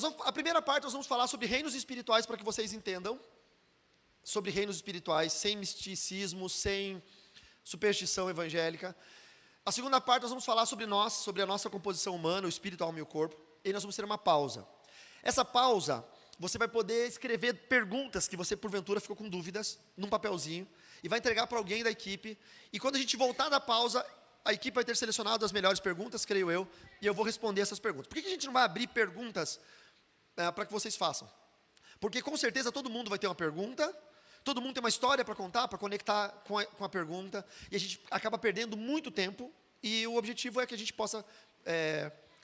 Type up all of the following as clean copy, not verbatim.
a primeira parte nós vamos falar sobre reinos espirituais para que vocês entendam. Sobre reinos espirituais, sem misticismo, sem superstição evangélica. A segunda parte nós vamos falar sobre nós, sobre a nossa composição humana, o espírito, a alma e o corpo. E nós vamos ter uma pausa. Essa pausa, você vai poder escrever perguntas que você porventura ficou com dúvidas, num papelzinho, e vai entregar para alguém da equipe. E quando a gente voltar da pausa, a equipe vai ter selecionado as melhores perguntas, creio eu, e eu vou responder essas perguntas. Por que a gente não vai abrir perguntas para que vocês façam? Porque com certeza todo mundo vai ter uma pergunta, todo mundo tem uma história para contar, para conectar com a pergunta, e a gente acaba perdendo muito tempo, e o objetivo é que a gente possa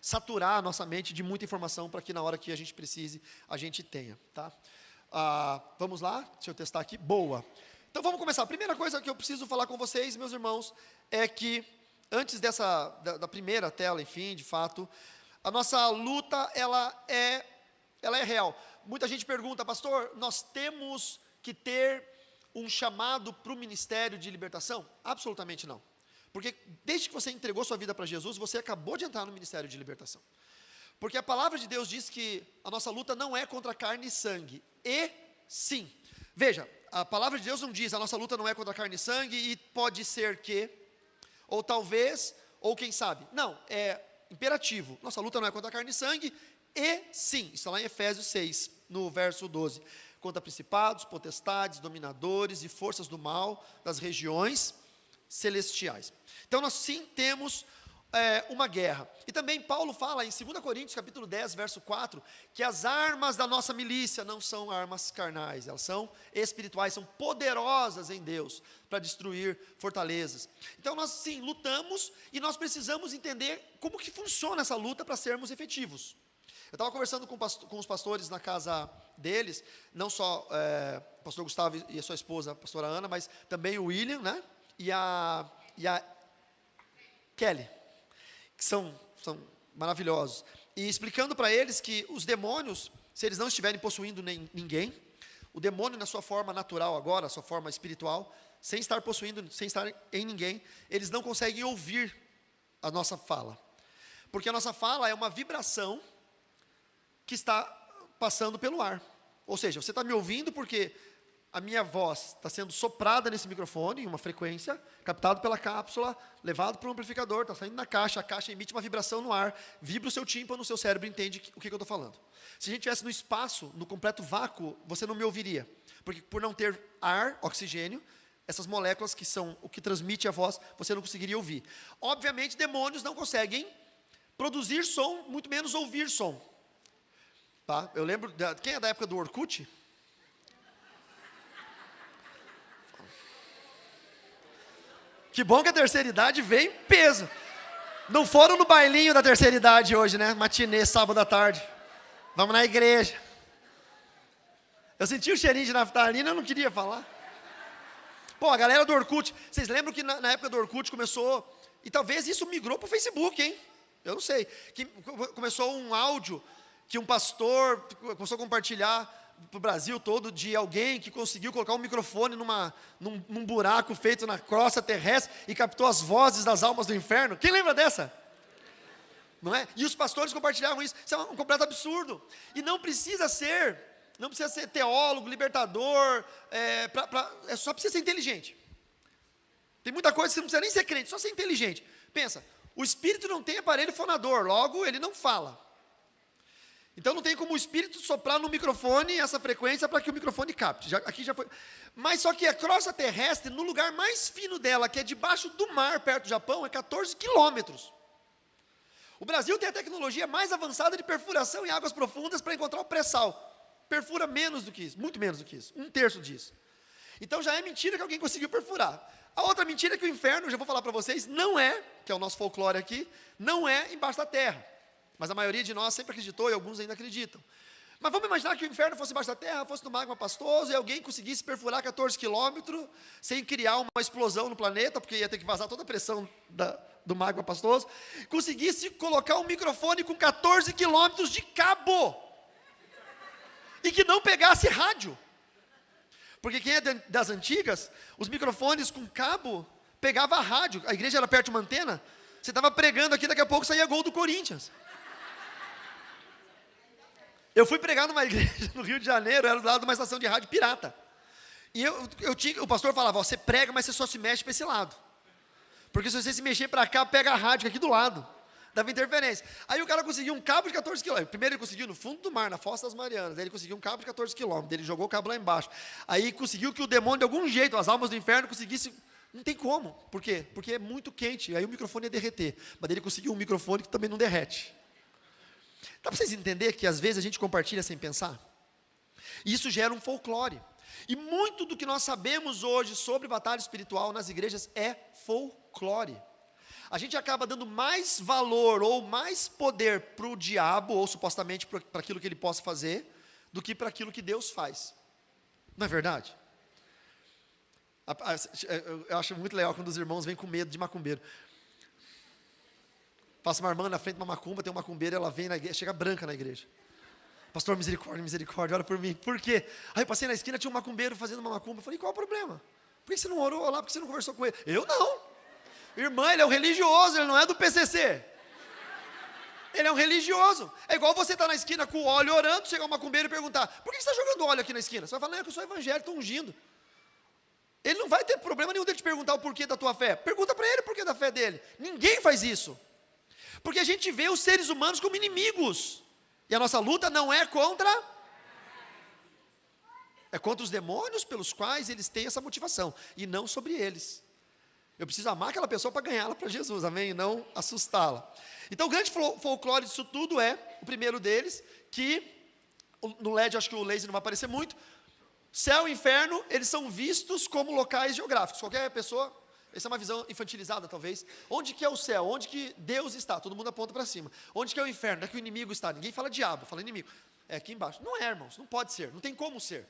saturar a nossa mente de muita informação, para que na hora que a gente precise, a gente tenha. Tá? Vamos lá? Deixa eu testar aqui. Boa. Então vamos começar. A primeira coisa que eu preciso falar com vocês, meus irmãos, é que, antes da primeira tela, enfim, de fato, a nossa luta, ela é real. Muita gente pergunta, pastor, nós temos que ter um chamado para o ministério de libertação? Absolutamente não. Porque desde que você entregou sua vida para Jesus, você acabou de entrar no ministério de libertação. Porque a palavra de Deus diz que a nossa luta não é contra carne e sangue. E sim. Veja, a palavra de Deus não diz, a nossa luta não é contra carne e sangue, e pode ser que, ou talvez, ou quem sabe. Não, é imperativo. Nossa luta não é contra carne e sangue, e sim. Está lá em Efésios 6, no verso 12. Contra principados, potestades, dominadores e forças do mal das regiões celestiais. Então nós sim temos uma guerra. E também Paulo fala em 2 Coríntios capítulo 10, verso 4, que as armas da nossa milícia não são armas carnais, elas são espirituais, são poderosas em Deus para destruir fortalezas. Então nós sim lutamos, e nós precisamos entender como que funciona essa luta para sermos efetivos. Eu estava conversando com os pastores na casa deles, não só o pastor Gustavo e a sua esposa, a pastora Ana, mas também o William, né? E a Kelly, que são maravilhosos. E explicando para eles que os demônios, se eles não estiverem possuindo ninguém, o demônio na sua forma natural agora, sua forma espiritual, sem estar possuindo, sem estar em ninguém, eles não conseguem ouvir a nossa fala. Porque a nossa fala é uma vibração que está passando pelo ar. Ou seja, você está me ouvindo porque a minha voz está sendo soprada nesse microfone, em uma frequência, captado pela cápsula, levado para um amplificador, está saindo na caixa, a caixa emite uma vibração no ar, vibra o seu tímpano, o seu cérebro entende o que eu estou falando. Se a gente estivesse no espaço, no completo vácuo, você não me ouviria, porque por não ter ar, oxigênio, essas moléculas que são o que transmite a voz, você não conseguiria ouvir. Obviamente, demônios não conseguem produzir som, muito menos ouvir som. Tá? Eu lembro, quem é da época do Orkut? Que bom que a terceira idade veio em peso. Não foram no bailinho da terceira idade hoje, né? Matinê, sábado à tarde. Vamos na igreja. Eu senti o cheirinho de naftalina, eu não queria falar. Pô, a galera do Orkut, vocês lembram que na época do Orkut começou, e talvez isso migrou para o Facebook, hein? Eu não sei. Que começou um áudio que um pastor começou a compartilhar para o Brasil todo, de alguém que conseguiu colocar um microfone num buraco feito na crosta terrestre e captou as vozes das almas do inferno. Quem lembra dessa? Não é? E os pastores compartilhavam isso. Isso é um completo absurdo. E não precisa ser teólogo, libertador, só precisa ser inteligente. Tem muita coisa que você não precisa nem ser crente, só ser inteligente. Pensa, o espírito não tem aparelho fonador, logo ele não fala. Então não tem como o espírito soprar no microfone essa frequência para que o microfone capte. Aqui já foi. Mas só que a crosta terrestre, no lugar mais fino dela, que é debaixo do mar, perto do Japão, é 14 quilômetros. O Brasil tem a tecnologia mais avançada de perfuração em águas profundas para encontrar o pré-sal. Perfura menos do que isso, muito menos do que isso, 1/3 disso. Então já é mentira que alguém conseguiu perfurar. A outra mentira é que o inferno, já vou falar para vocês, não é, que é o nosso folclore aqui, não é embaixo da terra. Mas a maioria de nós sempre acreditou e alguns ainda acreditam. Mas vamos imaginar que o inferno fosse embaixo da terra, fosse no magma pastoso, e alguém conseguisse perfurar 14 quilômetros, sem criar uma explosão no planeta, porque ia ter que vazar toda a pressão do magma pastoso, conseguisse colocar um microfone com 14 quilômetros de cabo, e que não pegasse rádio. Porque quem é das antigas, os microfones com cabo pegava rádio, a igreja era perto de uma antena, você estava pregando aqui, daqui a pouco saía gol do Corinthians. Eu fui pregar numa igreja no Rio de Janeiro, era do lado de uma estação de rádio pirata. E o pastor falava, ó, você prega, mas você só se mexe para esse lado. Porque se você se mexer para cá, pega a rádio aqui do lado. Dava interferência. Aí o cara conseguiu um cabo de 14 quilômetros. Primeiro ele conseguiu no fundo do mar, na Fossa das Marianas. Daí ele conseguiu um cabo de 14 quilômetros. Ele jogou o cabo lá embaixo. Aí conseguiu que o demônio, de algum jeito, as almas do inferno, conseguissem. Não tem como. Por quê? Porque é muito quente. Aí o microfone ia derreter. Mas daí ele conseguiu um microfone que também não derrete. Dá para vocês entenderem que às vezes a gente compartilha sem pensar? E isso gera um folclore. E muito do que nós sabemos hoje sobre batalha espiritual nas igrejas é folclore. A gente acaba dando mais valor ou mais poder para o diabo, ou supostamente para aquilo que ele possa fazer, do que para aquilo que Deus faz. Não é verdade? Eu acho muito legal quando os irmãos vêm com medo de macumbeiro. Passa uma irmã na frente de uma macumba, tem uma macumbeira, ela vem na igreja, chega branca na igreja. Pastor, misericórdia, misericórdia, ora por mim. Por quê? Aí eu passei na esquina, tinha um macumbeiro fazendo uma macumba. Eu falei, qual o problema? Por que você não orou lá? Por que você não conversou com ele? Eu não. Irmã, ele é um religioso, ele não é do PCC. Ele é um religioso. É igual você estar na esquina com o óleo orando, chegar um macumbeiro e perguntar, por que você está jogando óleo aqui na esquina? Você vai falar, não, é que eu sou evangélico, estou ungindo. Ele não vai ter problema nenhum de te perguntar o porquê da tua fé. Pergunta para ele o porquê da fé dele. Ninguém faz isso. Porque a gente vê os seres humanos como inimigos. E a nossa luta não é contra... É contra os demônios pelos quais eles têm essa motivação. E não sobre eles. Eu preciso amar aquela pessoa para ganhá-la para Jesus, amém? E não assustá-la. Então o grande folclore disso tudo é, o primeiro deles, que, no LED acho que o laser não vai aparecer muito, céu e inferno, eles são vistos como locais geográficos. Qualquer pessoa, essa é uma visão infantilizada talvez. Onde que é o céu? Onde que Deus está? Todo mundo aponta para cima. Onde que é o inferno? Onde é que o inimigo está? Ninguém fala diabo, fala inimigo. É aqui embaixo. Não é, irmãos, não pode ser, não tem como ser.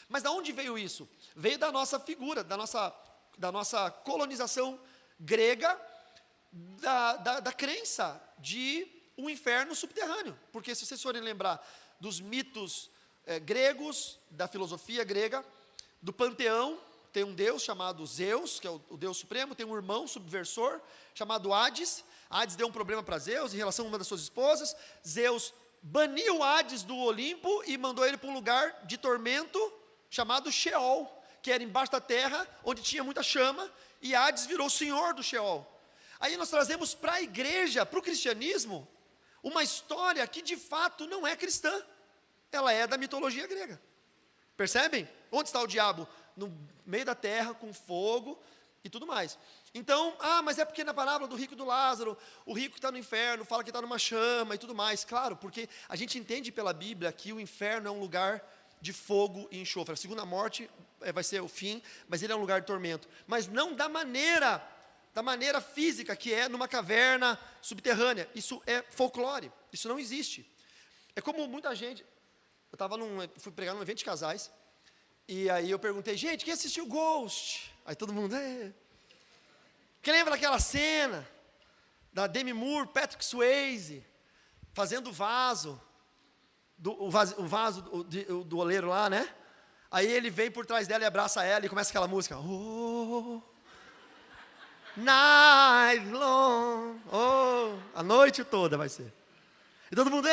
Mas de onde veio isso? Veio da nossa figura, da nossa colonização grega, da crença de um inferno subterrâneo. Porque se vocês forem lembrar dos mitos gregos, da filosofia grega, do panteão, tem um deus chamado Zeus, que é o deus supremo, tem um irmão subversor, chamado Hades. Hades deu um problema para Zeus, em relação a uma das suas esposas. Zeus baniu Hades do Olimpo e mandou ele para um lugar de tormento, chamado Sheol, que era embaixo da terra, onde tinha muita chama, e Hades virou o senhor do Sheol. Aí nós trazemos para a igreja, para o cristianismo, uma história que de fato não é cristã, ela é da mitologia grega. Percebem? Onde está o diabo? No meio da terra, com fogo e tudo mais. Então, mas é porque na parábola do rico e do Lázaro, o rico que está no inferno, fala que está numa chama e tudo mais. Claro, porque a gente entende pela Bíblia que o inferno é um lugar de fogo e enxofre. A segunda morte vai ser o fim, mas ele é um lugar de tormento. Mas não da maneira física, que é numa caverna subterrânea. Isso é folclore, isso não existe. É como muita gente... fui pregar num evento de casais, e aí eu perguntei, gente, quem assistiu Ghost? Aí todo mundo, Quem lembra daquela cena da Demi Moore, Patrick Swayze, fazendo vaso, o vaso do oleiro lá, né? Aí ele vem por trás dela e abraça ela e começa aquela música. Oh, night long, a noite toda vai ser. E todo mundo,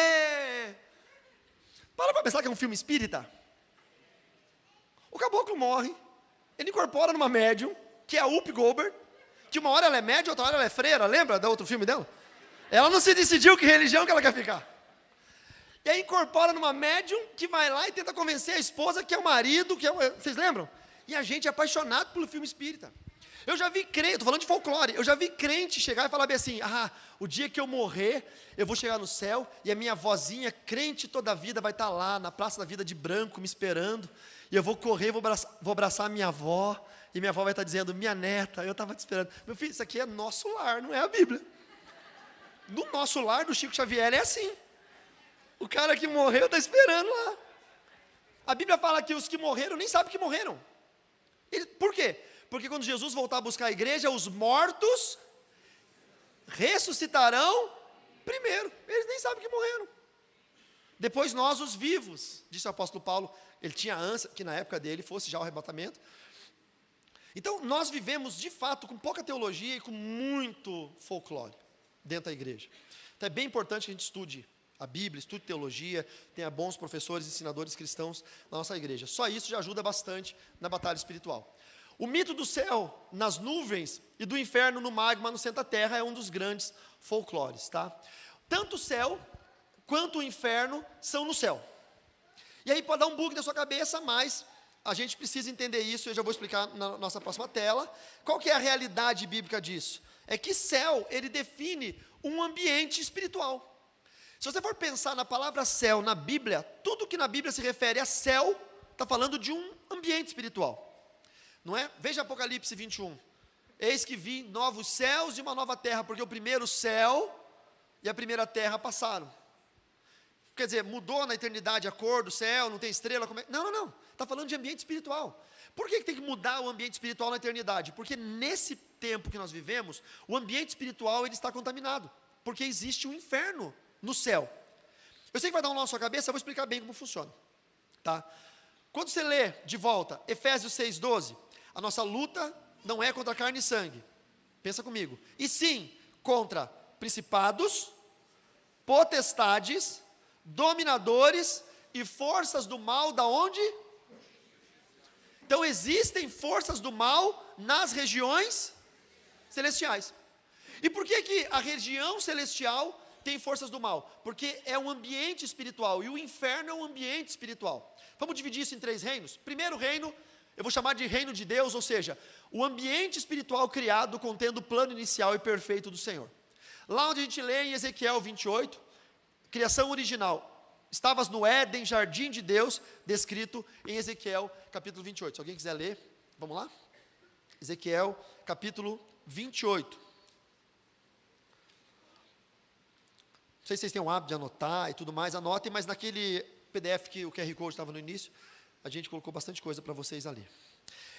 para pensar que é um filme espírita. O caboclo morre, ele incorpora numa médium, que é a Whoopi Goldberg, que uma hora ela é médium, outra hora ela é freira, lembra do outro filme dela? Ela não se decidiu que religião que ela quer ficar. E aí incorpora numa médium que vai lá e tenta convencer a esposa que é o marido, vocês lembram? E a gente é apaixonado pelo filme espírita. Eu já vi crente, estou falando de folclore, eu já vi crente chegar e falar bem assim, o dia que eu morrer, eu vou chegar no céu, e a minha vozinha, crente toda a vida, vai estar lá, na Praça da Vida de branco, me esperando, e eu vou correr, vou abraçar a minha avó, e minha avó vai estar dizendo, minha neta, eu estava te esperando. Meu filho, isso aqui é nosso lar, não é a Bíblia. No nosso lar, do Chico Xavier, é assim. O cara que morreu está esperando lá. A Bíblia fala que os que morreram nem sabem que morreram. Por quê? Porque quando Jesus voltar a buscar a igreja, os mortos ressuscitarão primeiro. Eles nem sabem que morreram. Depois nós, os vivos, disse o apóstolo Paulo, ele tinha ânsia que na época dele fosse já o arrebatamento. Então nós vivemos de fato com pouca teologia e com muito folclore dentro da igreja. Então é bem importante que a gente estude a Bíblia, estude teologia, tenha bons professores, ensinadores cristãos na nossa igreja. Só isso já ajuda bastante na batalha espiritual. O mito do céu nas nuvens e do inferno no magma no centro da terra é um dos grandes folclores, tá? Tanto o céu quanto o inferno são no céu. E aí pode dar um bug na sua cabeça, mas a gente precisa entender isso, eu já vou explicar na nossa próxima tela. Qual que é a realidade bíblica disso? É que céu, ele define um ambiente espiritual. Se você for pensar na palavra céu na Bíblia, tudo que na Bíblia se refere a céu, está falando de um ambiente espiritual. Não é? Veja Apocalipse 21. Eis que vi novos céus e uma nova terra, porque o primeiro céu e a primeira terra passaram. Quer dizer, mudou na eternidade a cor do céu, não tem estrela, como é? Não. Está falando de ambiente espiritual. Por que tem que mudar o ambiente espiritual na eternidade? Porque nesse tempo que nós vivemos, o ambiente espiritual ele está contaminado. Porque existe um inferno no céu. Eu sei que vai dar um nó na sua cabeça, eu vou explicar bem como funciona. Tá? Quando você lê de volta Efésios 6,12, a nossa luta não é contra carne e sangue. Pensa comigo. E sim, contra principados, potestades, dominadores e forças do mal, da onde? Então existem forças do mal nas regiões celestiais. E por que a região celestial tem forças do mal? Porque é um ambiente espiritual, e o inferno é um ambiente espiritual. Vamos dividir isso em 3 reinos. Primeiro reino, eu vou chamar de reino de Deus, ou seja, o ambiente espiritual criado contendo o plano inicial e perfeito do Senhor. Lá onde a gente lê em Ezequiel 28, criação original, estavas no Éden, jardim de Deus, descrito em Ezequiel capítulo 28. Se alguém quiser ler, vamos lá? Ezequiel capítulo 28. Não sei se vocês têm o hábito de anotar e tudo mais, anotem, mas naquele PDF que o QR Code estava no início, a gente colocou bastante coisa para vocês ali.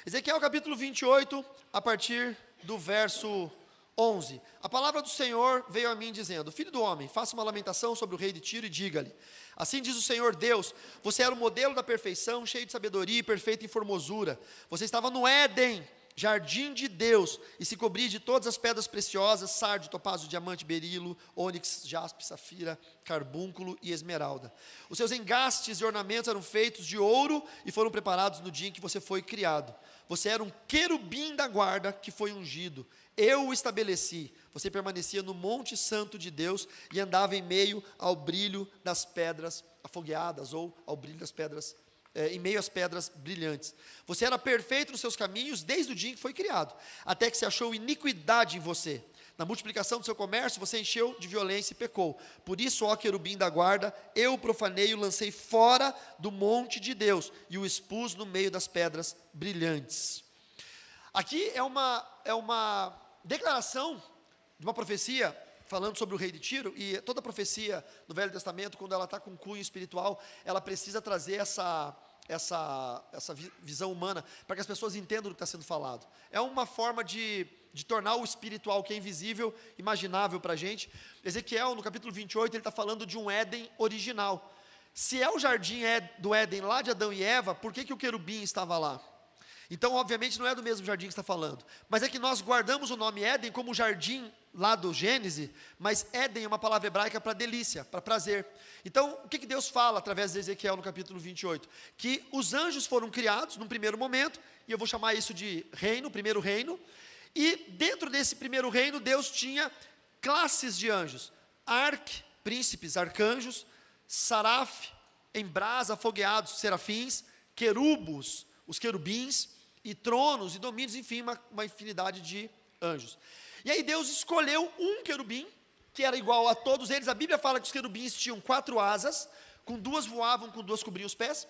Ezequiel capítulo 28, a partir do verso 11. A palavra do Senhor veio a mim dizendo: Filho do homem, faça uma lamentação sobre o rei de Tiro e diga-lhe: assim diz o Senhor Deus, você era o modelo da perfeição, cheio de sabedoria e perfeito em formosura. Você estava no Éden, jardim de Deus, e se cobria de todas as pedras preciosas, sárdio, topázio, diamante, berilo, ônix, jaspe, safira, carbúnculo e esmeralda. Os seus engastes e ornamentos eram feitos de ouro e foram preparados no dia em que você foi criado. Você era um querubim da guarda que foi ungido. Eu o estabeleci. Você permanecia no monte santo de Deus e andava em meio ao brilho das pedras afogueadas, ou ao brilho das pedras em meio às pedras brilhantes. Você era perfeito nos seus caminhos desde o dia em que foi criado, até que se achou iniquidade em você. Na multiplicação do seu comércio, você encheu de violência e pecou. Por isso, ó querubim da guarda, eu o profanei e o lancei fora do monte de Deus, e o expus no meio das pedras brilhantes. Aqui é uma declaração de uma profecia, falando sobre o rei de Tiro, e toda profecia no Velho Testamento, quando ela está com cunho espiritual, ela precisa trazer essa visão humana, para que as pessoas entendam o que está sendo falado. É uma forma de tornar o espiritual, que é invisível, imaginável para a gente. Ezequiel, no capítulo 28, ele está falando de um Éden original. Se é o jardim do Éden lá de Adão e Eva, por que o querubim estava lá? Então, obviamente, não é do mesmo jardim que está falando, mas é que nós guardamos o nome Éden como jardim lá do Gênesis, mas Éden é uma palavra hebraica para delícia, para prazer. Então, o que Deus fala através de Ezequiel no capítulo 28? Que os anjos foram criados num primeiro momento, e eu vou chamar isso de reino, primeiro reino, e dentro desse primeiro reino, Deus tinha classes de anjos: príncipes, arcanjos, saraf, em brasa, afogueados, serafins, querubos, os querubins, e tronos e domínios, enfim, uma infinidade de anjos. E aí Deus escolheu um querubim, que era igual a todos eles. A Bíblia fala que os querubins tinham 4 asas, com 2 voavam, com 2 cobriam os pés.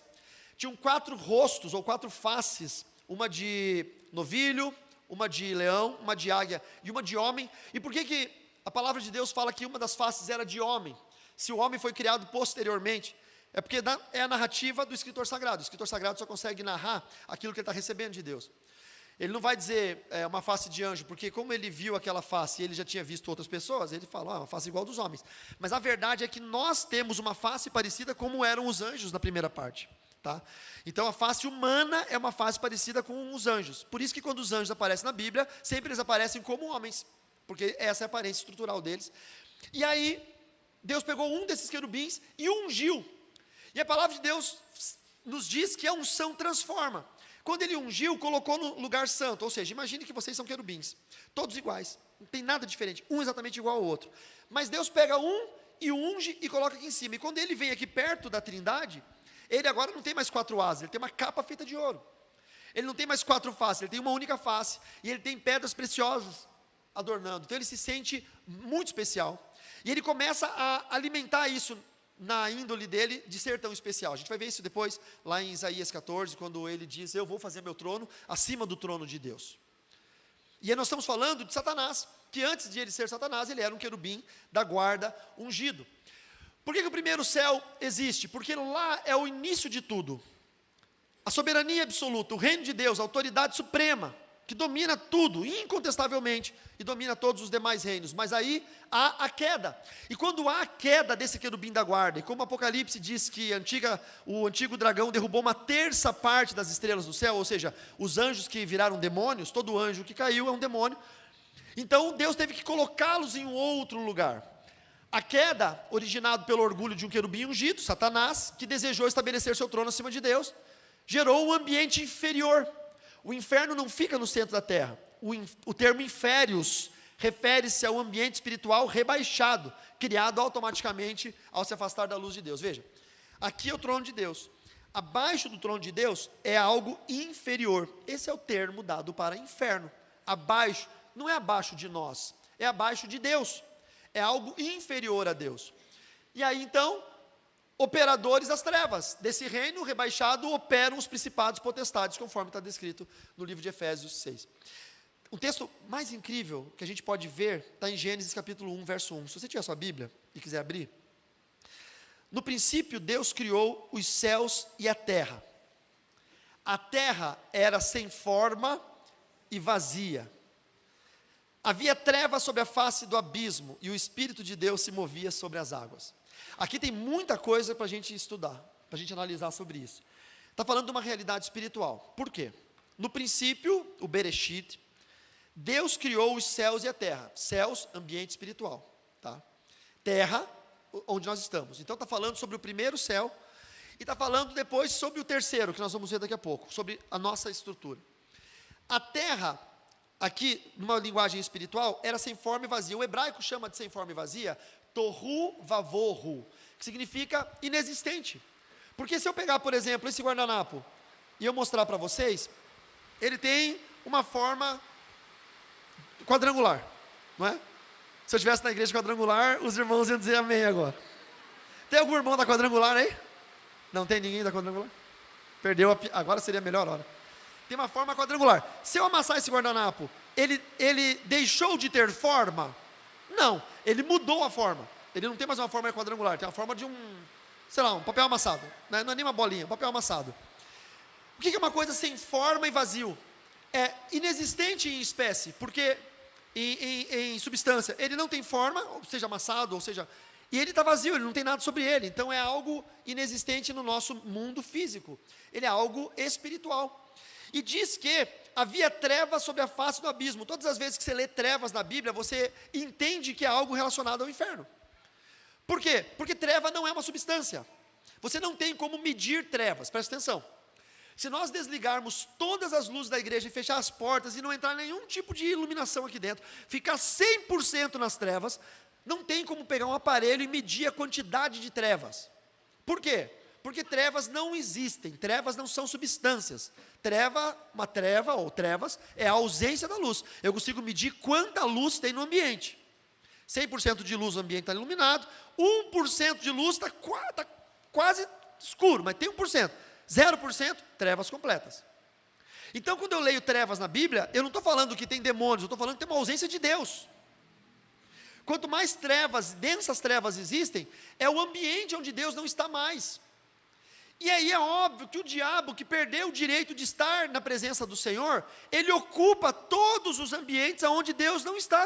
Tinham 4 rostos, ou 4 faces, uma de novilho, uma de leão, uma de águia e uma de homem. E por que a palavra de Deus fala que uma das faces era de homem, se o homem foi criado posteriormente? É porque é a narrativa do escritor sagrado. O escritor sagrado só consegue narrar aquilo que ele está recebendo de Deus. Ele não vai dizer uma face de anjo, porque como ele viu aquela face e ele já tinha visto outras pessoas, ele fala, uma face igual dos homens. Mas a verdade é que nós temos uma face parecida como eram os anjos na primeira parte. Tá? Então a face humana é uma face parecida com os anjos. Por isso que quando os anjos aparecem na Bíblia, sempre eles aparecem como homens, porque essa é a aparência estrutural deles. E aí, Deus pegou um desses querubins e ungiu. E a palavra de Deus nos diz que a unção transforma. Quando ele ungiu, colocou no lugar santo, ou seja, imagine que vocês são querubins, todos iguais, não tem nada diferente, um exatamente igual ao outro. Mas Deus pega um e unge e coloca aqui em cima. E quando ele vem aqui perto da Trindade, ele agora não tem mais 4 asas, ele tem uma capa feita de ouro. Ele não tem mais 4 faces, ele tem uma única face. E ele tem pedras preciosas adornando. Então ele se sente muito especial. E ele começa a alimentar isso na índole dele de ser tão especial. A gente vai ver isso depois, lá em Isaías 14, quando ele diz, eu vou fazer meu trono acima do trono de Deus. E aí nós estamos falando de Satanás, que antes de ele ser Satanás, ele era um querubim da guarda ungido. Por que o primeiro céu existe? Porque lá é o início de tudo. A soberania absoluta, o reino de Deus, a autoridade suprema, que domina tudo, incontestavelmente, e domina todos os demais reinos. Mas aí há a queda. E quando há a queda desse querubim da guarda, e como o Apocalipse diz que o antigo dragão derrubou 1/3 parte das estrelas do céu, ou seja, os anjos que viraram demônios, todo anjo que caiu é um demônio. Então Deus teve que colocá-los em um outro lugar. A queda, originado pelo orgulho de um querubim ungido, Satanás, que desejou estabelecer seu trono acima de Deus, gerou um ambiente inferior. O inferno não fica no centro da terra. O termo inférios refere-se ao ambiente espiritual rebaixado, criado automaticamente ao se afastar da luz de Deus. Veja, aqui é o trono de Deus. Abaixo do trono de Deus é algo inferior. Esse é o termo dado para inferno. Abaixo, não é abaixo de nós, é abaixo de Deus. É algo inferior a Deus. E aí então, operadores das trevas, desse reino rebaixado, operam os principados potestades, conforme está descrito no livro de Efésios 6. O texto mais incrível que a gente pode ver, está em Gênesis capítulo 1, verso 1. Se você tiver a sua Bíblia e quiser abrir. No princípio, Deus criou os céus e a terra. A terra era sem forma e vazia. Havia trevas sobre a face do abismo, e o Espírito de Deus se movia sobre as águas. Aqui tem muita coisa para a gente estudar, para a gente analisar sobre isso. Está falando de uma realidade espiritual. Por quê? No princípio, o Bereshit, Deus criou os céus e a terra. Céus, ambiente espiritual. Tá? Terra, onde nós estamos. Então está falando sobre o primeiro céu, e está falando depois sobre o terceiro, que nós vamos ver daqui a pouco, sobre a nossa estrutura. A terra, aqui, numa linguagem espiritual, era sem forma e vazia. O hebraico chama de sem forma e vazia, tohu vavohu, que significa inexistente. Porque se eu pegar, por exemplo, esse guardanapo, e eu mostrar para vocês, ele tem uma forma quadrangular, não é? Se eu estivesse na igreja quadrangular, os irmãos iam dizer amém agora. Tem algum irmão da quadrangular aí? Não tem ninguém da quadrangular? Perdeu, agora seria a melhor hora. Tem uma forma quadrangular. Se eu amassar esse guardanapo, ele deixou de ter forma? Não, ele mudou a forma. Ele não tem mais uma forma quadrangular, tem a forma de um papel amassado. Não é nem uma bolinha, um papel amassado. O que é uma coisa sem forma e vazio? É inexistente em espécie, porque em substância, ele não tem forma, ou seja, amassado, ou seja, e ele está vazio, ele não tem nada sobre ele. Então é algo inexistente no nosso mundo físico. Ele é algo espiritual. E diz que havia trevas sobre a face do abismo. Todas as vezes que você lê trevas na Bíblia, você entende que é algo relacionado ao inferno. Por quê? Porque treva não é uma substância. Você não tem como medir trevas, presta atenção. Se nós desligarmos todas as luzes da igreja e fechar as portas e não entrar nenhum tipo de iluminação aqui dentro, ficar 100% nas trevas, não tem como pegar um aparelho e medir a quantidade de trevas. Por quê? Porque trevas não existem, trevas não são substâncias. Uma treva ou trevas é a ausência da luz. Eu consigo medir quanta luz tem no ambiente. 100% de luz no ambiente está iluminado, 1% de luz está quase escuro, mas tem 1%. 0%, trevas completas. Então, quando eu leio trevas na Bíblia, eu não estou falando que tem demônios, eu estou falando que tem uma ausência de Deus. Quanto mais trevas, densas trevas existem, é o ambiente onde Deus não está mais. E aí é óbvio que o diabo, que perdeu o direito de estar na presença do Senhor, ele ocupa todos os ambientes onde Deus não está.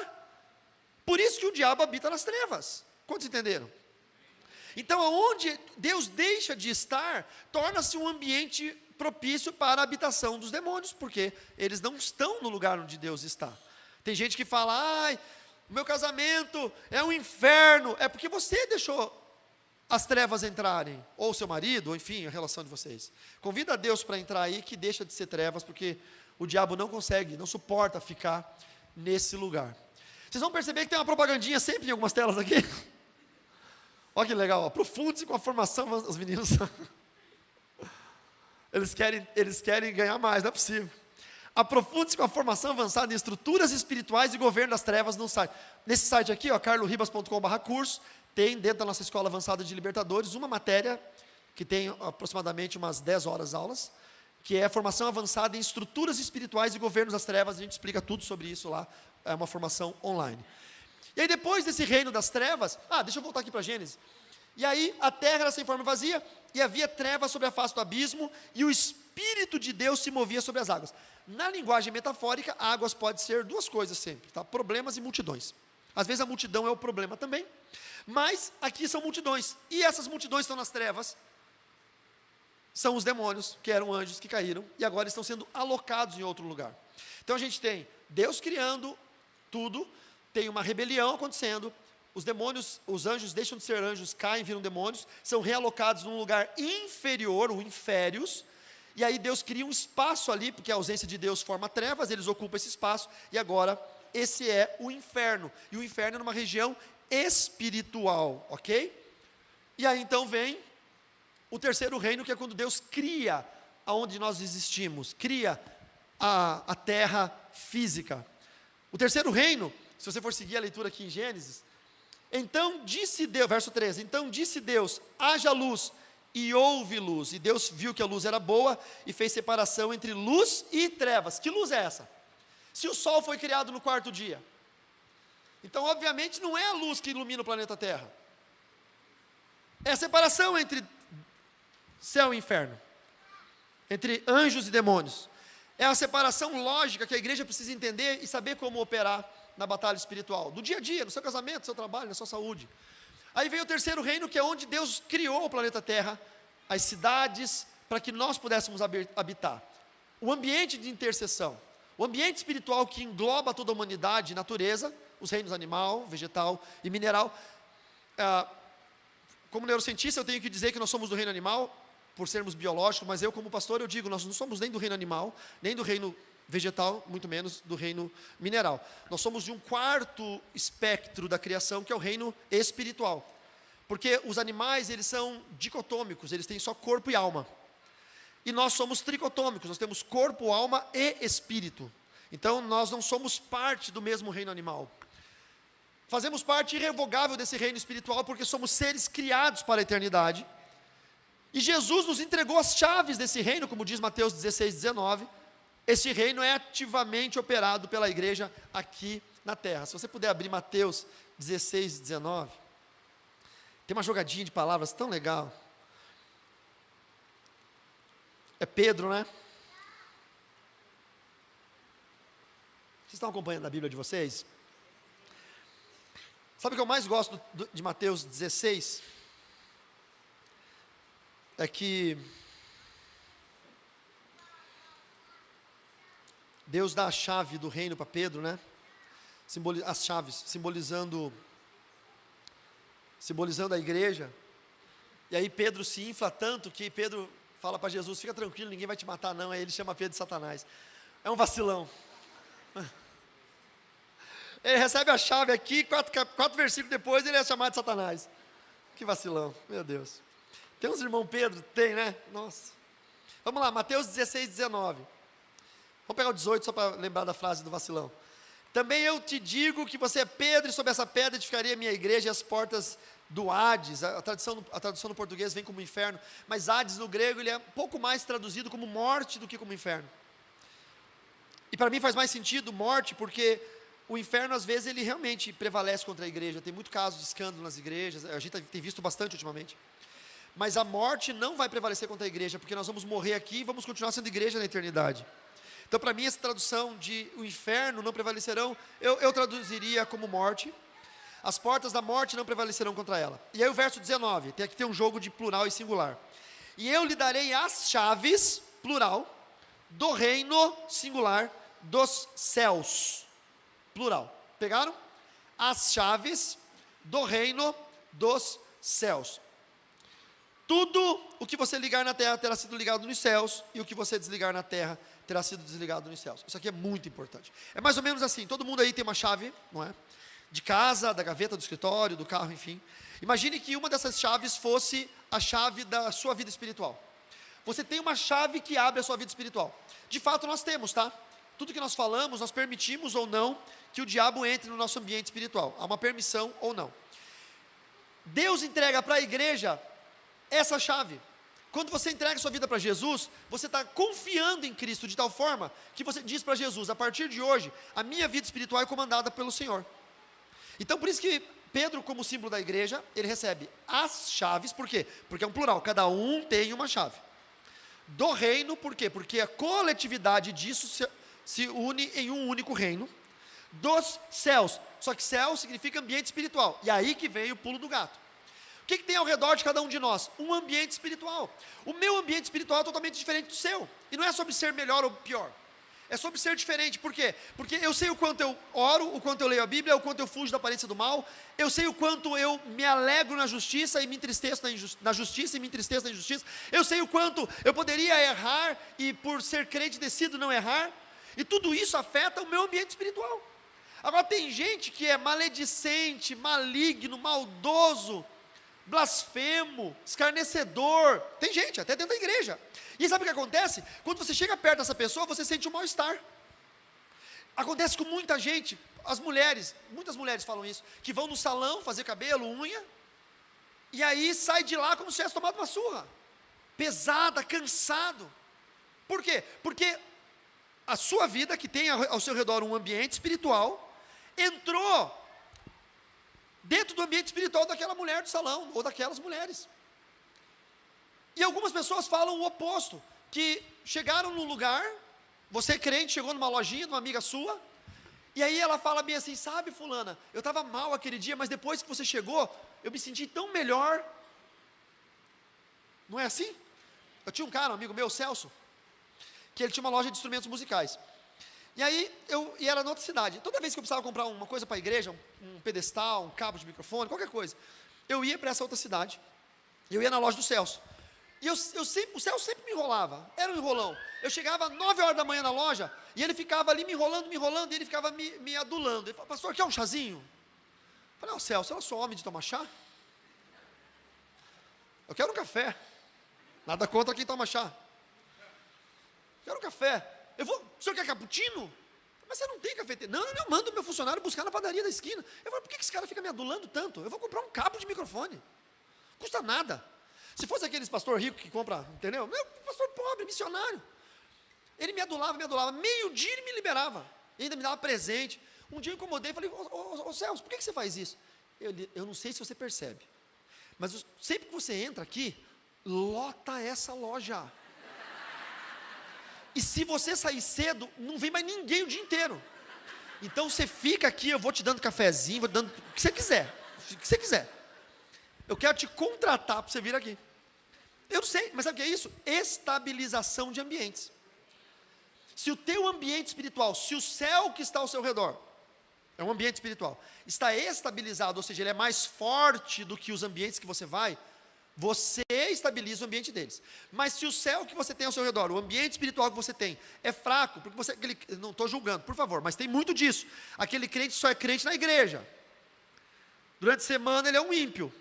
Por isso que o diabo habita nas trevas. Quantos entenderam? Então, onde Deus deixa de estar, torna-se um ambiente propício para a habitação dos demônios, porque eles não estão no lugar onde Deus está. Tem gente que fala, o meu casamento é um inferno. É porque você deixou as trevas entrarem, ou seu marido, ou enfim, a relação de vocês. Convida Deus para entrar aí, que deixa de ser trevas, porque o diabo não consegue, não suporta ficar nesse lugar. Vocês vão perceber que tem uma propagandinha sempre em algumas telas aqui. Olha que legal, aprofunde-se com a formação, os meninos. Eles querem ganhar mais, não é possível. Aprofunde-se com a formação avançada em estruturas espirituais e governo das trevas no site. Nesse site aqui, carloribas.com/curso, tem dentro da nossa Escola Avançada de Libertadores uma matéria que tem aproximadamente umas 10 horas aulas, que é formação avançada em estruturas espirituais e governos das trevas. A gente explica tudo sobre isso lá, é uma formação online. E aí depois desse reino das trevas, deixa eu voltar aqui para Gênesis. E aí a terra era sem forma e vazia, e havia trevas sobre a face do abismo, e o Espírito de Deus se movia sobre as águas. Na linguagem metafórica, águas pode ser duas coisas sempre, tá? Problemas e multidões. Às vezes a multidão é o problema também, mas aqui são multidões, e essas multidões estão nas trevas, são os demônios, que eram anjos que caíram, e agora estão sendo alocados em outro lugar. Então a gente tem Deus criando tudo, tem uma rebelião acontecendo, os demônios, os anjos deixam de ser anjos, caem, viram demônios, são realocados num lugar inferior, o inférios, e aí Deus cria um espaço ali, porque a ausência de Deus forma trevas, eles ocupam esse espaço, e agora esse é o inferno, e o inferno é numa região espiritual, ok? E aí então vem o terceiro reino, que é quando Deus cria aonde nós existimos, cria a terra física. O terceiro reino, se você for seguir a leitura aqui em Gênesis, então disse Deus, verso 13, então disse Deus, haja luz, e houve luz, e Deus viu que a luz era boa, e fez separação entre luz e trevas. Que luz é essa? Se o sol foi criado no quarto dia, então obviamente não é a luz que ilumina o planeta Terra, é a separação entre céu e inferno, entre anjos e demônios, é a separação lógica que a igreja precisa entender e saber como operar na batalha espiritual, do dia a dia, no seu casamento, no seu trabalho, na sua saúde. Aí vem o terceiro reino, que é onde Deus criou o planeta Terra, as cidades, para que nós pudéssemos habitar. O ambiente de intercessão, o ambiente espiritual que engloba toda a humanidade e natureza, os reinos animal, vegetal e mineral. Como neurocientista, eu tenho que dizer que nós somos do reino animal, por sermos biológicos, mas eu como pastor, eu digo, nós não somos nem do reino animal, nem do reino vegetal, muito menos do reino mineral. Nós somos de um quarto espectro da criação, que é o reino espiritual. Porque os animais, eles são dicotômicos, eles têm só corpo e alma. E nós somos tricotômicos, nós temos corpo, alma e espírito. Então, nós não somos parte do mesmo reino animal. Fazemos parte irrevogável desse reino espiritual, porque somos seres criados para a eternidade. E Jesus nos entregou as chaves desse reino, como diz Mateus 16, 19. Esse reino é ativamente operado pela igreja aqui na terra. Se você puder abrir Mateus 16, 19. Tem uma jogadinha de palavras tão legal. É Pedro, né? Vocês estão acompanhando a Bíblia de vocês? Sabe o que eu mais gosto de Mateus 16? É que Deus dá a chave do reino para Pedro, né? As chaves, simbolizando a igreja. E aí Pedro se infla tanto que Pedro fala para Jesus, fica tranquilo, ninguém vai te matar não. Aí ele chama Pedro de Satanás. É um vacilão. Ele recebe a chave aqui, quatro versículos depois ele é chamado de Satanás. Que vacilão, meu Deus. Tem uns irmãos Pedro? Tem, né? Nossa. Vamos lá, Mateus 16, 19. Vamos pegar o 18 só para lembrar da frase do vacilão. Também eu te digo que você é Pedro, e sobre essa pedra edificaria a minha igreja, e as portas do Hades. A tradução no português vem como inferno, mas Hades no grego ele é um pouco mais traduzido como morte do que como inferno. E para mim faz mais sentido morte, porque o inferno às vezes ele realmente prevalece contra a igreja. Tem muito caso de escândalo nas igrejas, a gente tem visto bastante ultimamente. Mas a morte não vai prevalecer contra a igreja, porque nós vamos morrer aqui e vamos continuar sendo igreja na eternidade. Então, para mim, essa tradução de o inferno não prevalecerão, eu traduziria como morte. As portas da morte não prevalecerão contra ela. E aí o verso 19, tem aqui tem um jogo de plural e singular. E eu lhe darei as chaves, plural, do reino, singular, dos céus, plural. Pegaram? as chaves do reino dos céus. Tudo o que você ligar na terra terá sido ligado nos céus, e o que você desligar na terra terá sido desligado nos céus. Isso aqui é muito importante. É mais ou menos assim, todo mundo aí tem uma chave, não é? De casa, da gaveta, do escritório, do carro, enfim. Imagine que uma dessas chaves fosse a chave da sua vida espiritual. Você tem uma chave que abre a sua vida espiritual. De fato nós temos, tá? Tudo que nós falamos, nós permitimos ou não que o diabo entre no nosso ambiente espiritual. Há uma permissão ou não. Deus entrega para a igreja essa chave. Quando você entrega sua vida para Jesus, você está confiando em Cristo de tal forma que você diz para Jesus: a partir de hoje, a minha vida espiritual é comandada pelo Senhor. Então por isso que Pedro, como símbolo da igreja, ele recebe as chaves. Por quê? Porque é um plural, cada um tem uma chave. Do reino, por quê? Porque a coletividade disso se une em um único reino. Dos céus, só que céu significa ambiente espiritual, e aí que vem o pulo do gato. O que tem ao redor de cada um de nós? Um ambiente espiritual. O meu ambiente espiritual é totalmente diferente do seu, e não é sobre ser melhor ou pior, é sobre ser diferente. Por quê? Porque eu sei o quanto eu oro, o quanto eu leio a Bíblia, o quanto eu fujo da aparência do mal, eu sei o quanto eu me alegro na justiça e me entristeço na justiça e me entristeço na injustiça, eu sei o quanto eu poderia errar e por ser crente decido não errar, e tudo isso afeta o meu ambiente espiritual. Agora tem gente que é maledicente, maligno, maldoso, blasfemo, escarnecedor. Tem gente, até dentro da igreja. E sabe o que acontece? Quando você chega perto dessa pessoa, você sente um mal-estar. Acontece com muita gente, as mulheres, muitas mulheres falam isso, que vão no salão fazer cabelo, unha, e aí sai de lá como se tivesse tomado uma surra, pesada, cansado. Por quê? Porque a sua vida, que tem ao seu redor um ambiente espiritual, entrou dentro do ambiente espiritual daquela mulher do salão, ou daquelas mulheres. E algumas pessoas falam o oposto, que chegaram num lugar, você crente, chegou numa lojinha, de uma amiga sua, e aí ela fala bem assim: sabe, fulana, eu estava mal aquele dia, mas depois que você chegou, eu me senti tão melhor. Não é assim? Eu tinha um cara, um amigo meu, Celso, que ele tinha uma loja de instrumentos musicais. E aí, e era em outra cidade. Toda vez que eu precisava comprar uma coisa para a igreja, um pedestal, um cabo de microfone, qualquer coisa, eu ia para essa outra cidade, eu ia na loja do Celso. E o Celso sempre me enrolava, era um enrolão. Eu chegava às 9 horas da manhã na loja, e ele ficava ali me enrolando, e ele ficava me adulando. Ele falou: pastor, quer um chazinho? Eu falei: não, Celso, eu sou homem de tomar chá. Eu quero um café. Nada contra quem toma chá. Quero um café. O senhor quer cappuccino? Mas você não tem cafeteria. Não, eu mando o meu funcionário buscar na padaria da esquina. Eu falo: por que esse cara fica me adulando tanto? Eu vou comprar um cabo de microfone. Custa nada. Se fosse aqueles pastor rico que compra, entendeu? Meu pastor pobre, missionário. Ele me adulava. Meio-dia ele me liberava. E ainda me dava presente. Um dia eu incomodei e falei: ô Celso, por que você faz isso? Eu não sei se você percebe, mas sempre que você entra aqui, lota essa loja. E se você sair cedo, não vem mais ninguém o dia inteiro. Então você fica aqui, eu vou te dando cafezinho, vou te dando o que você quiser. O que você quiser. Eu quero te contratar para você vir aqui. Eu não sei, mas sabe o que é isso? Estabilização de ambientes. Se o teu ambiente espiritual, se o céu que está ao seu redor, é um ambiente espiritual, está estabilizado, ou seja, ele é mais forte do que os ambientes que você vai, você estabiliza o ambiente deles. Mas se o céu que você tem ao seu redor, o ambiente espiritual que você tem, é fraco, porque você, não estou julgando, por favor, mas tem muito disso. Aquele crente só é crente na igreja. Durante a semana ele é um ímpio.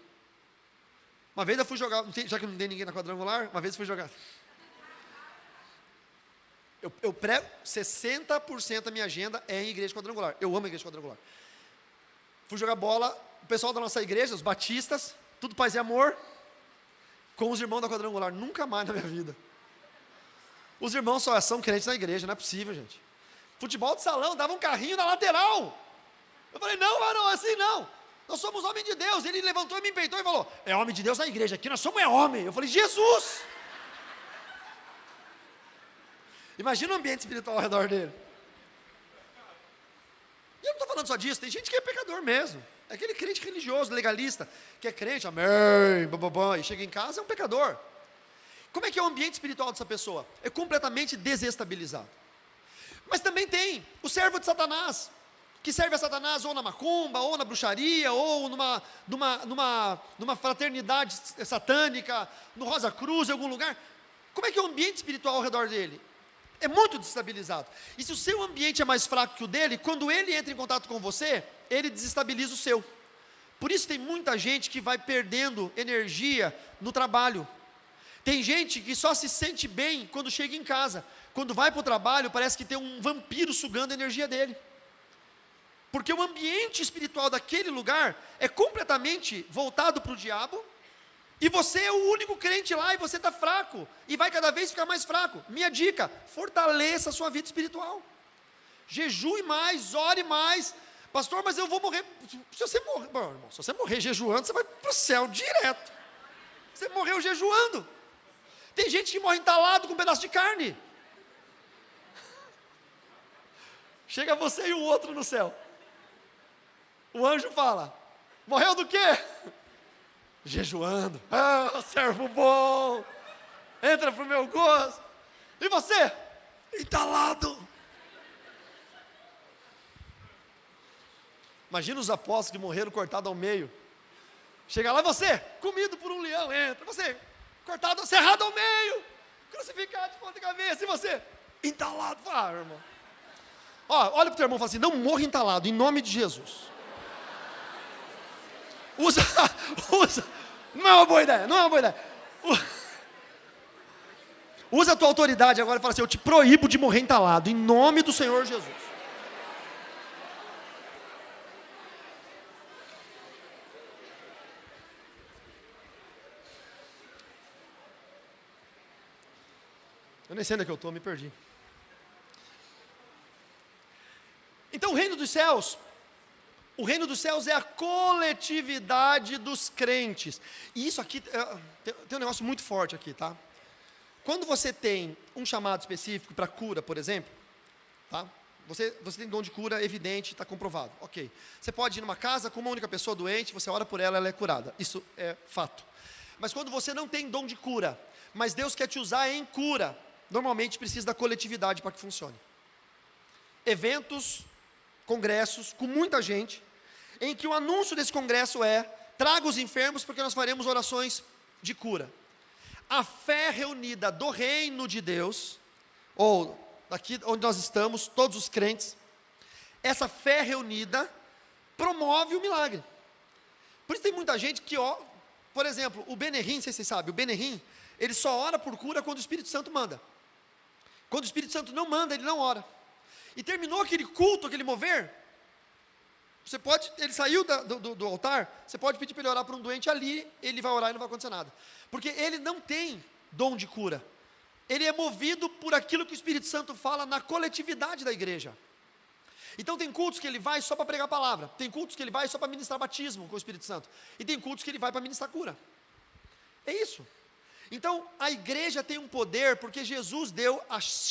Uma vez eu fui jogar, já que não tem ninguém na quadrangular, uma vez eu fui jogar. Eu prego, 60% da minha agenda é em igreja quadrangular. Eu amo a igreja quadrangular. Fui jogar bola, o pessoal da nossa igreja, os batistas, tudo paz e amor, com os irmãos da quadrangular. Nunca mais na minha vida. Os irmãos só são crentes na igreja, não é possível, gente. Futebol de salão, dava um carrinho na lateral. Eu falei: não, varão, assim não. Nós somos homem de Deus. Ele levantou e me peitou e falou: é homem de Deus na igreja, aqui nós somos homem. Eu falei: Jesus! Imagina o ambiente espiritual ao redor dele. E eu não estou falando só disso, tem gente que é pecador mesmo. É aquele crente religioso, legalista, que é crente, amém, bababá, e chega em casa, é um pecador. Como é que é o ambiente espiritual dessa pessoa? É completamente desestabilizado. Mas também tem o servo de Satanás. que serve a Satanás ou na macumba, ou na bruxaria, ou numa fraternidade satânica, no Rosa Cruz, em algum lugar, como é que é o ambiente espiritual ao redor dele? É muito desestabilizado. E se o seu ambiente é mais fraco que o dele, quando ele entra em contato com você, ele desestabiliza o seu. Por isso tem muita gente que vai perdendo energia no trabalho. Tem gente que só se sente bem quando chega em casa. Quando vai para o trabalho, parece que tem um vampiro sugando a energia dele. Porque o ambiente espiritual daquele lugar é completamente voltado para o diabo, e você é o único crente lá, e você está fraco, e vai cada vez ficar mais fraco. Minha dica, fortaleça a sua vida espiritual. Jejue mais, ore mais. Pastor, mas eu vou morrer. Se você morrer, bom, irmão, se você morrer jejuando, você vai para o céu direto. Você morreu jejuando. Tem gente que morre entalado com um pedaço de carne. Chega você e o outro no céu. O anjo fala: morreu do quê? Jejuando. Ah, servo bom, entra pro meu gozo. E você? Entalado. Imagina os apóstolos que morreram cortados ao meio. Chega lá, você, comido por um leão, entra. Você, cortado, cerrado ao meio, crucificado de ponta cabeça. E você? Entalado. Ah, irmão. Ó, olha pro teu irmão e fala assim: não morra entalado, em nome de Jesus. Usa, não é uma boa ideia, não é uma boa ideia. Usa a tua autoridade agora e fala assim: eu te proíbo de morrer entalado, em nome do Senhor Jesus. Eu nem sei onde é que eu estou, me perdi. Então o reino dos céus é a coletividade dos crentes. E isso aqui, tem um negócio muito forte aqui, tá? Quando você tem um chamado específico para cura, por exemplo, tá? Você tem dom de cura evidente, está comprovado, ok. Você pode ir numa casa com uma única pessoa doente, você ora por ela, ela é curada. Isso é fato. Mas quando você não tem dom de cura, mas Deus quer te usar em cura, normalmente precisa da coletividade para que funcione. Eventos, congressos, com muita gente, em que o anúncio desse congresso é: traga os enfermos porque nós faremos orações de cura. A fé reunida do reino de Deus, ou aqui onde nós estamos, todos os crentes, essa fé reunida promove o milagre. Por isso tem muita gente que, por exemplo, o Benerim, não sei se vocês sabem, o Benerim, ele só ora por cura quando o Espírito Santo manda. Quando o Espírito Santo não manda, ele não ora. E terminou aquele culto, aquele mover, ele saiu do altar, você pode pedir para ele orar por um doente ali, ele vai orar e não vai acontecer nada. Porque ele não tem dom de cura. Ele é movido por aquilo que o Espírito Santo fala na coletividade da igreja. Então tem cultos que ele vai só para pregar a palavra, tem cultos que ele vai só para ministrar batismo com o Espírito Santo, e tem cultos que ele vai para ministrar cura. É isso. Então a igreja tem um poder, porque Jesus deu as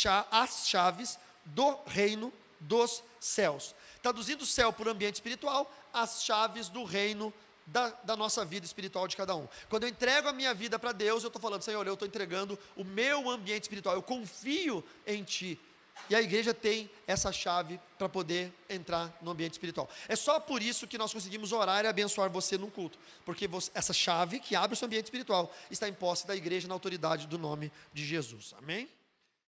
chaves do reino dos céus. Traduzindo o céu por ambiente espiritual, as chaves do reino da nossa vida espiritual de cada um. Quando eu entrego a minha vida para Deus, eu estou falando: Senhor, eu estou entregando o meu ambiente espiritual, eu confio em Ti. E a igreja tem essa chave para poder entrar no ambiente espiritual. É só por isso que nós conseguimos orar e abençoar você num culto, porque essa chave que abre o seu ambiente espiritual está em posse da igreja na autoridade do nome de Jesus. Amém?